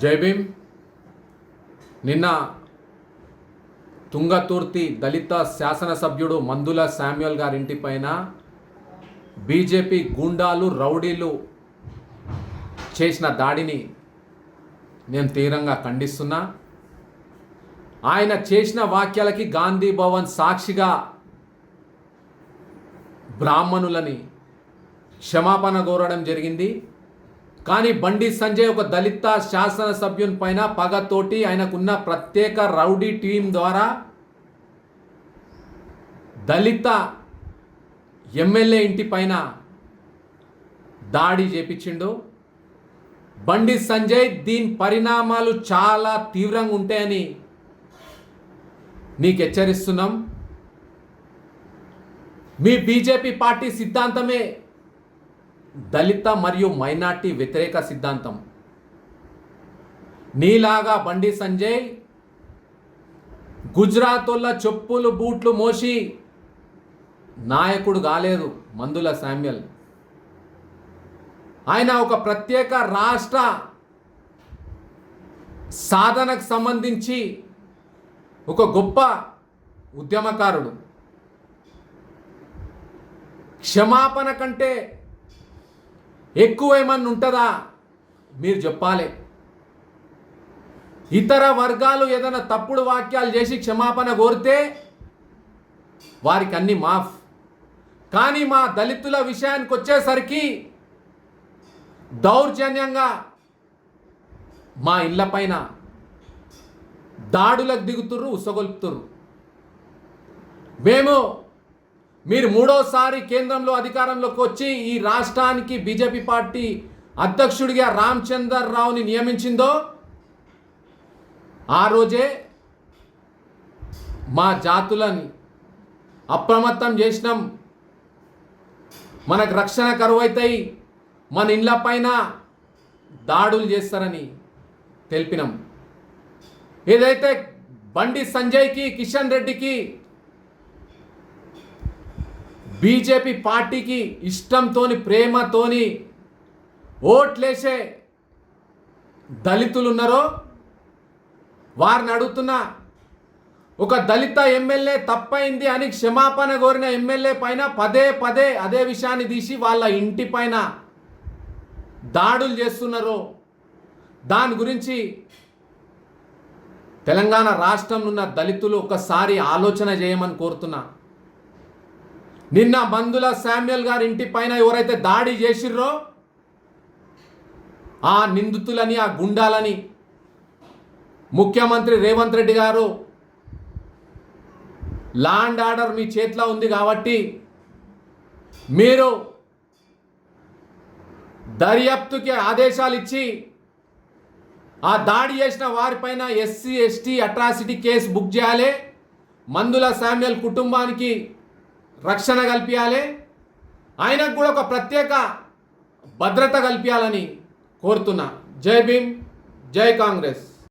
జై భీమ్. నిన్న తుంగతుర్తి దళిత శాసనసభ్యుడు మందుల శామ్యూల్ గారింటి పైన బీజేపీ గూండాలు రౌడీలు చేసిన దాడిని నేను తీవ్రంగా ఖండిస్తున్నా. ఆయన చేసిన వాక్యాలకి గాంధీ భవన్ సాక్షిగా బ్రాహ్మణులని క్షమాపణ కోరడం జరిగింది. కానీ బండి సంజయ్ ఒక దళిత శాసనసభ్యుని పైన పగతోటి ఆయనకున్న ప్రత్యేక రౌడీ టీం ద్వారా దళిత ఎమ్మెల్యే ఇంటి పైన దాడి చేపించిండు. బండి సంజయ్ దీని పరిణామాలు చాలా తీవ్రంగా ఉంటాయని నీకు హెచ్చరిస్తున్నాం. మీ బీజేపీ పార్టీ సిద్ధాంతమే దళిత మరియు మైనార్టీ వ్యతిరేక సిద్ధాంతం. నీలాగా బండి సంజయ్ గుజరాత్ వల్ల చెప్పులు బూట్లు మోసి నాయకుడు కాలేదు. మందుల శామ్యూల్ ఆయన ఒక ప్రత్యేక రాష్ట్ర సాధనకు సంబంధించి ఒక గొప్ప ఉద్యమకారుడు. క్షమాపణ కంటే ఎక్కువ ఏమన్నా ఉంటుందా మీరు చెప్పాలి. ఇతర వర్గాలు ఏదైనా తప్పుడు వాక్యాలు చేసి క్షమాపణ కోరితే వారికి అన్ని మాఫ్. కానీ మా దళితుల విషయానికి వచ్చేసరికి దౌర్జన్యంగా మా ఇళ్ళ పైన దాడులకు దిగుతుర్రు, ఉసగొల్పుతుర్రు. మీరు మూడోసారి కేంద్రంలో అధికారంలోకి వచ్చి ఈ రాష్ట్రానికి బీజేపీ పార్టీ అధ్యక్షుడిగా రామచందర్ రావుని నియమించిందో ఆ రోజే మా జాతులని అప్రమత్తం చేసినాం. మనకు రక్షణ కరువైతాయి, మన ఇళ్ళ పైన దాడులు చేస్తారని తెలిపినాం. ఏదైతే బండి సంజయ్కి, కిషన్ రెడ్డికి బీజేపీ పార్టీకి ఇష్టంతోని ప్రేమతోని ఓట్లేసే దళితులు ఉన్నారో వారిని అడుగుతున్నా, ఒక దళిత ఎమ్మెల్యే తప్పైంది అని క్షమాపణ కోరిన ఎమ్మెల్యే పైన పదే పదే అదే విషయాన్ని తీసి వాళ్ళ ఇంటి పైన దాడులు చేస్తున్నారో దాని గురించి తెలంగాణ రాష్ట్రంలో ఉన్న దళితులు ఒకసారి ఆలోచన చేయమని కోరుతున్నా. నిన్న మందుల శామ్యూల్ గారి ఇంటి పైన ఎవరైతే దాడి చేసిర్రో ఆ నిందితులని, ఆ గుండాలని ముఖ్యమంత్రి రేవంత్ రెడ్డి గారు లా అండ్ ఆర్డర్ మీ చేతిలో ఉంది కాబట్టి మీరు దర్యాప్తుకి ఆదేశాలు ఇచ్చి ఆ దాడి చేసిన వారిపైన SC ST atrocity case book చేయాలి. మందుల శామ్యూల్ కుటుంబానికి రక్షణ కల్పించాలి. ఆయనకు కూడా ఒక ప్రత్యేక భద్రత కల్పించాలని కోరుతున్నా. జై భీమ్, జై కాంగ్రెస్.